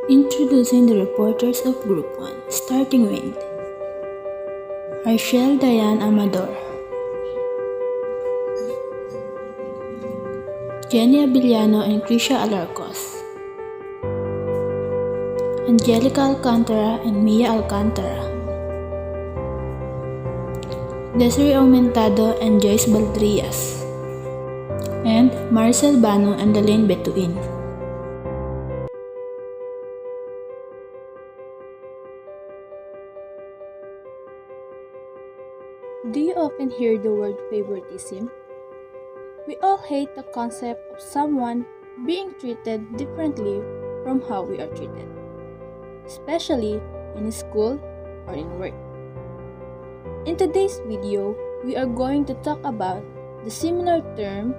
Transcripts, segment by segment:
Introducing the reporters of Group 1, starting with Archelle, Diane, Amador, Jenny Abillano and Krisha Alarcos, Angelica Alcantara and Mia Alcantara, Desiree Aumentado and Joyce Baldrias, and Maricel, Bano and Lalaine Betuin. Do you often hear the word favoritism? We all hate the concept of someone being treated differently from how we are treated, especially in school or in work. In today's video, we are going to talk about the similar term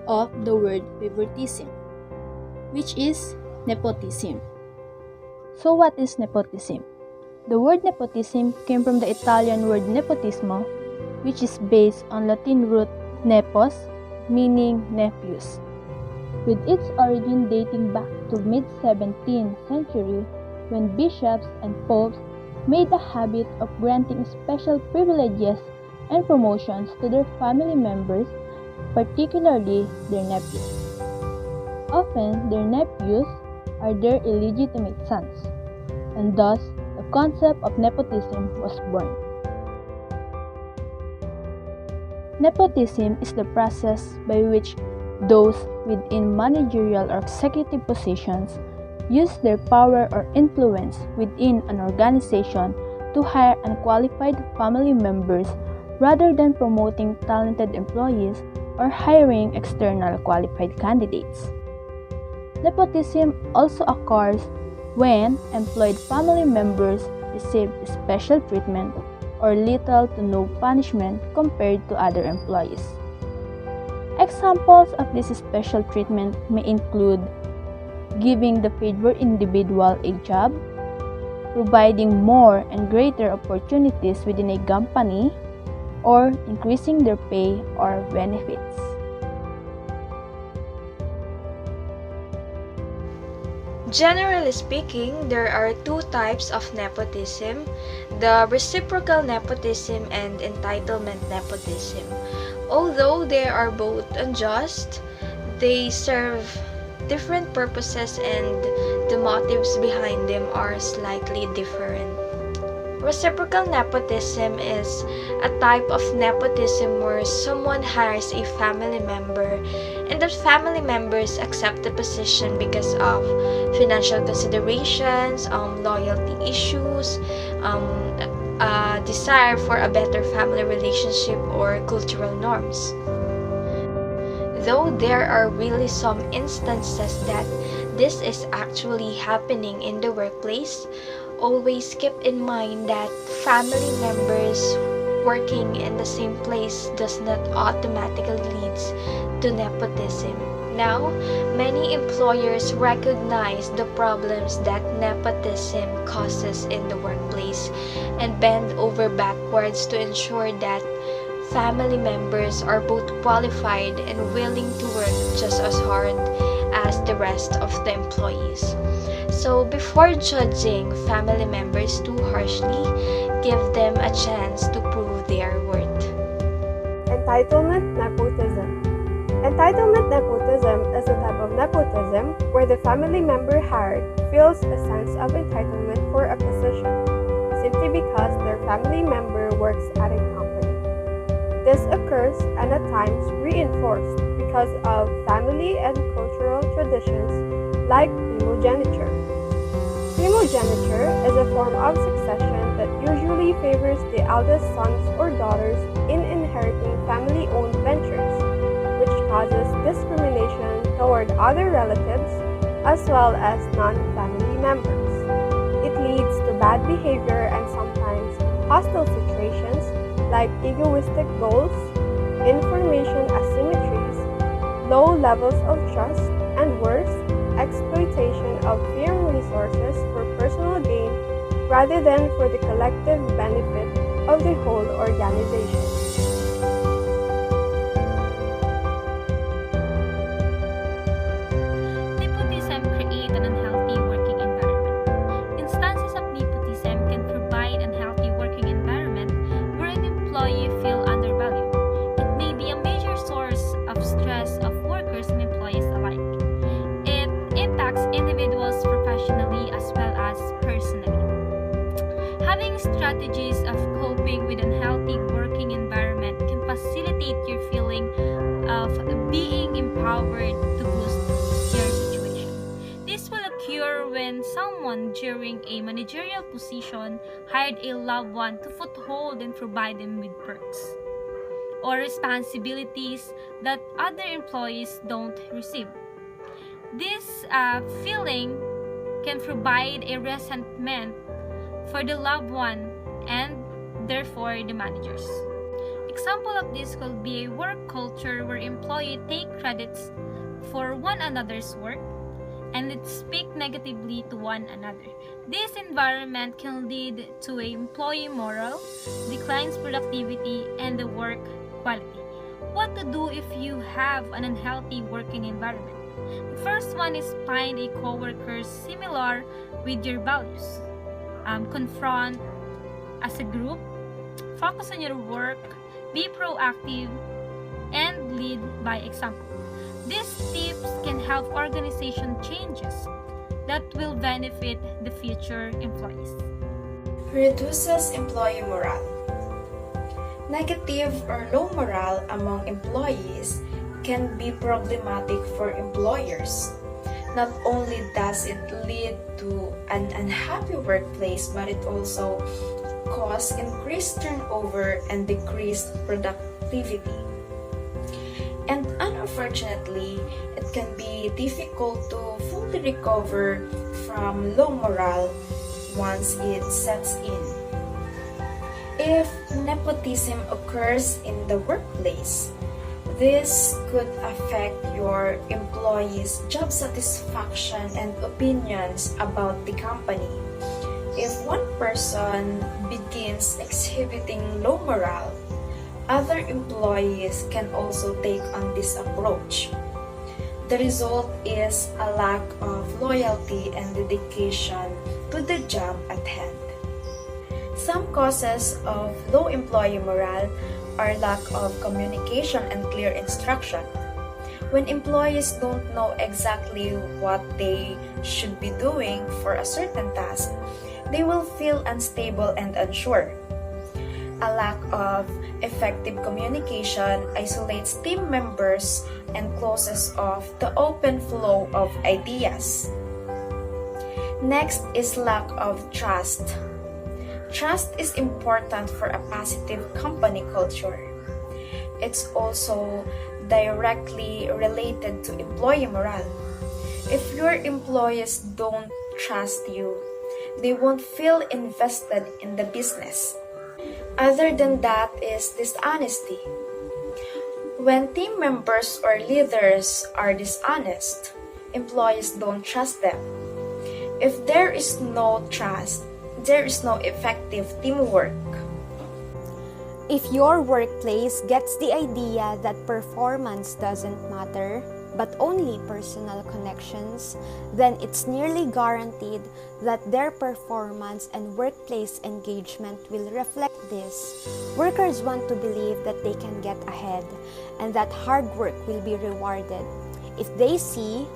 of the word favoritism, which is nepotism. So what is nepotism? The word nepotism came from the Italian word nepotismo, which is based on Latin root nepos, meaning nephews, with its origin dating back to mid-17th century when bishops and popes made a habit of granting special privileges and promotions to their family members, particularly their nephews. Often, their nephews are their illegitimate sons, and thus the concept of nepotism was born. Nepotism is the process by which those within managerial or executive positions use their power or influence within an organization to hire unqualified family members rather than promoting talented employees or hiring external qualified candidates. Nepotism also occurs when employed family members receive special treatment or little to no punishment compared to other employees. Examples of this special treatment may include giving the favored individual a job, providing more and greater opportunities within a company, or increasing their pay or benefits. Generally speaking, there are two types of nepotism: the reciprocal nepotism and entitlement nepotism. Although they are both unjust, they serve different purposes and the motives behind them are slightly different. Reciprocal nepotism is a type of nepotism where someone hires a family member and that family members accept the position because of financial considerations, loyalty issues, a desire for a better family relationship or cultural norms. Though there are really some instances that this is actually happening in the workplace, always keep in mind that family members working in the same place does not automatically lead to nepotism. Now, many employers recognize the problems that nepotism causes in the workplace and bend over backwards to ensure that family members are both qualified and willing to work just as hard as the rest of the employees. So before judging family members too harshly, give them a chance to prove their worth. Entitlement nepotism. Entitlement nepotism is a type of nepotism where the family member hired feels a sense of entitlement for a position simply because their family member works at a company. This occurs and at times reinforced because of family and cultural traditions like primogeniture. Primogeniture is a form of succession that usually favors the eldest sons or daughters in inheriting family-owned ventures, which causes discrimination toward other relatives as well as non-family members. It leads to bad behavior and sometimes hostile situations like egoistic goals, information asymmetries, low levels of trust, and worse, exploitation of firm resources for personal gain rather than for the collective benefit of the whole organization. Nepotism creates an unhealthy working environment. strategies of coping with unhealthy working environment can facilitate your feeling of being empowered to boost your situation. This will occur when someone during a managerial position hired a loved one to foothold and provide them with perks or responsibilities that other employees don't receive. This feeling can provide a resentment for the loved one and therefore the managers. Example of this could be a work culture where employees take credits for one another's work and it speak negatively to one another. This environment can lead to a employee morale, declines productivity, and the work quality. What to do if you have an unhealthy working environment? The first one is find a coworker similar with your values. Confront as a group, focus on your work, be proactive, and lead by example. These tips can help organization changes that will benefit the future employees. Reduces employee morale. Negative or low morale among employees can be problematic for employers. Not only does it lead to an unhappy workplace, but it also causes increased turnover and decreased productivity. And unfortunately, it can be difficult to fully recover from low morale once it sets in. If nepotism occurs in the workplace, this could affect your employees' job satisfaction and opinions about the company. If one person begins exhibiting low morale, other employees can also take on this approach. The result is a lack of loyalty and dedication to the job at hand. Some causes of low employee morale are lack of communication and clear instruction. When employees don't know exactly what they should be doing for a certain task, they will feel unstable and unsure. A lack of effective communication isolates team members and closes off the open flow of ideas. Next is lack of trust. Trust is important for a positive company culture. It's also directly related to employee morale. If your employees don't trust you, they won't feel invested in the business. Other than that is dishonesty. When team members or leaders are dishonest, employees don't trust them. If there is no trust, there is no effective teamwork. If your workplace gets the idea that performance doesn't matter, but only personal connections, then it's nearly guaranteed that their performance and workplace engagement will reflect this. Workers want to believe that they can get ahead and that hard work will be rewarded. If they see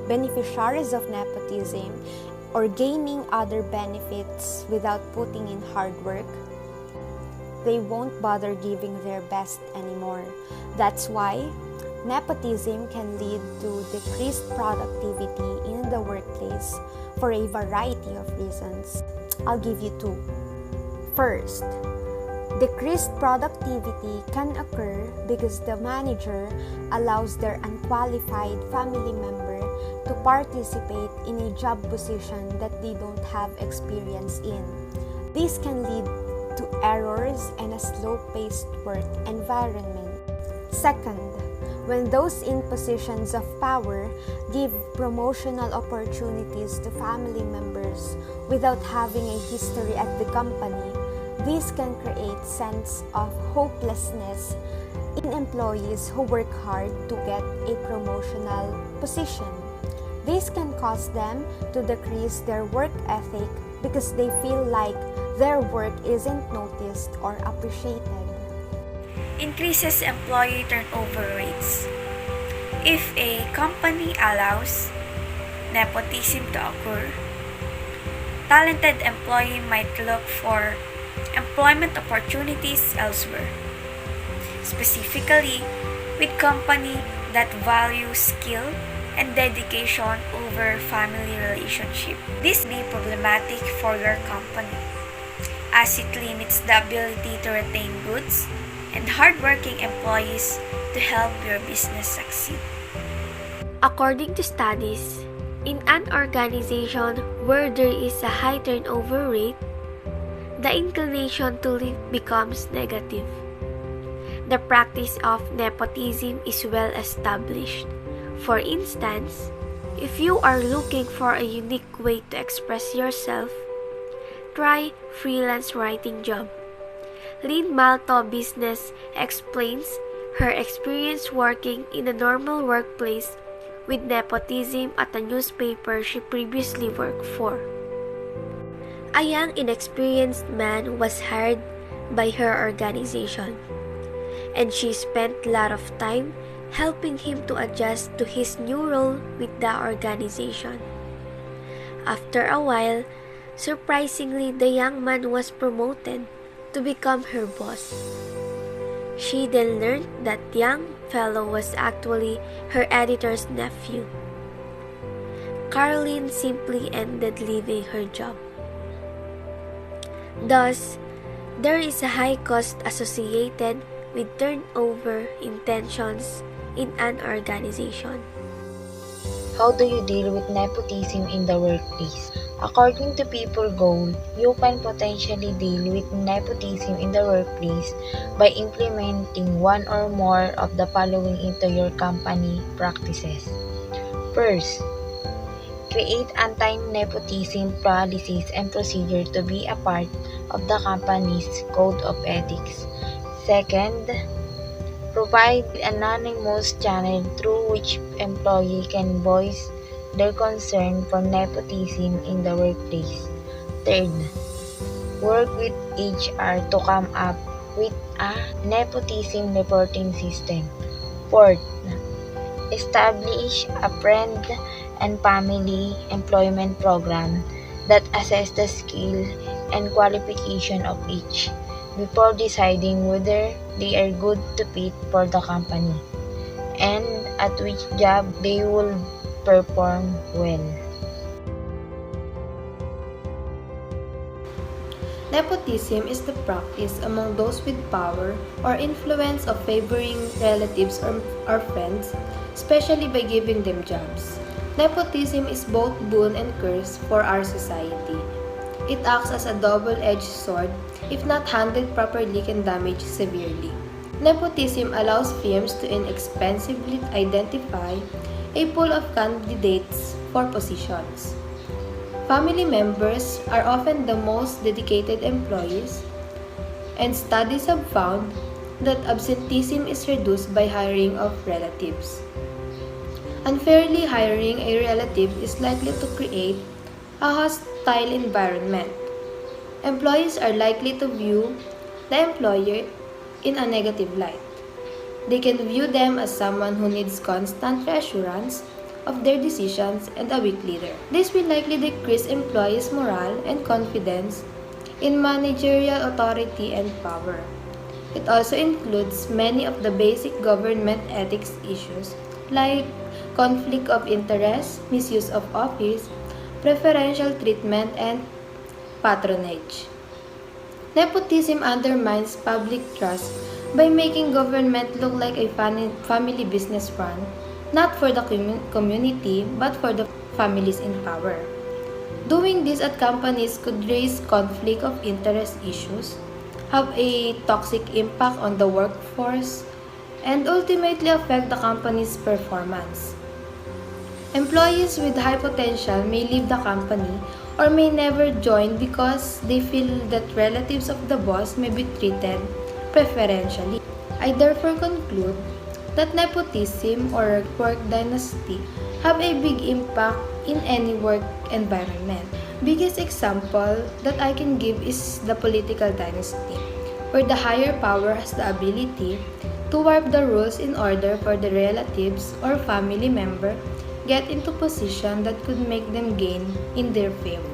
beneficiaries of nepotism or gaining other benefits without putting in hard work, they won't bother giving their best anymore. That's why nepotism can lead to decreased productivity in the workplace for a variety of reasons. I'll give you two. First, decreased productivity can occur because the manager allows their unqualified family member to participate in a job position that they don't have experience in. This can lead to errors and a slow-paced work environment. Second, when those in positions of power give promotional opportunities to family members without having a history at the company, this can create sense of hopelessness in employees who work hard to get a promotional position. This can cause them to decrease their work ethic because they feel like their work isn't noticed or appreciated. Increases employee turnover rates. If a company allows nepotism to occur, talented employee might look for employment opportunities elsewhere, specifically with company that value skill and dedication over family relationship. This may be problematic for your company as it limits the ability to retain goods and hardworking employees to help your business succeed. According to studies, in an organization where there is a high turnover rate, the inclination to leave becomes negative. The practice of nepotism is well established. For instance, if you are looking for a unique way to express yourself, try freelance writing job. Lynn Malto Business explains her experience working in a normal workplace with nepotism at a newspaper she previously worked for. A young inexperienced man was hired by her organization, and she spent a lot of time helping him to adjust to his new role with the organization. After a while, surprisingly, the young man was promoted to become her boss. She then learned that young fellow was actually her editor's nephew. Caroline simply ended leaving her job. Thus, there is a high cost associated with turnover intentions in an organization. How do you deal with nepotism in the workplace? According to People Goal, you can potentially deal with nepotism in the workplace by implementing one or more of the following into your company practices. First, create anti-nepotism policies and procedures to be a part of the company's code of ethics. Second, provide an anonymous channel through which employees can voice their concern for nepotism in the workplace. Third, work with HR to come up with a nepotism reporting system. Fourth, establish a friend and family employment program that assess the skill and qualification of each before deciding whether they are good to fit for the company and at which job they will perform well. Nepotism is the practice among those with power or influence of favoring relatives or friends, especially by giving them jobs. Nepotism is both boon and curse for our society. It acts as a double-edged sword. If not handled properly, can damage severely. Nepotism allows firms to inexpensively identify a pool of candidates for positions. Family members are often the most dedicated employees, and studies have found that absenteeism is reduced by hiring of relatives. Unfairly hiring a relative is likely to create a hostile environment. Employees are likely to view the employer in a negative light. They can view them as someone who needs constant reassurance of their decisions and a weak leader. This will likely decrease employees' morale and confidence in managerial authority and power. It also includes many of the basic government ethics issues like conflict of interest, misuse of office, preferential treatment, and patronage. Nepotism undermines public trust by making government look like a family business run, not for the community but for the families in power. Doing this at companies could raise conflict of interest issues, have a toxic impact on the workforce, and ultimately affect the company's performance. Employees with high potential may leave the company or may never join because they feel that relatives of the boss may be treated preferentially. I therefore conclude that nepotism or work dynasty have a big impact in any work environment. Biggest example that I can give is the political dynasty, where the higher power has the ability to warp the rules in order for the relatives or family member get into position that could make them gain in their favor.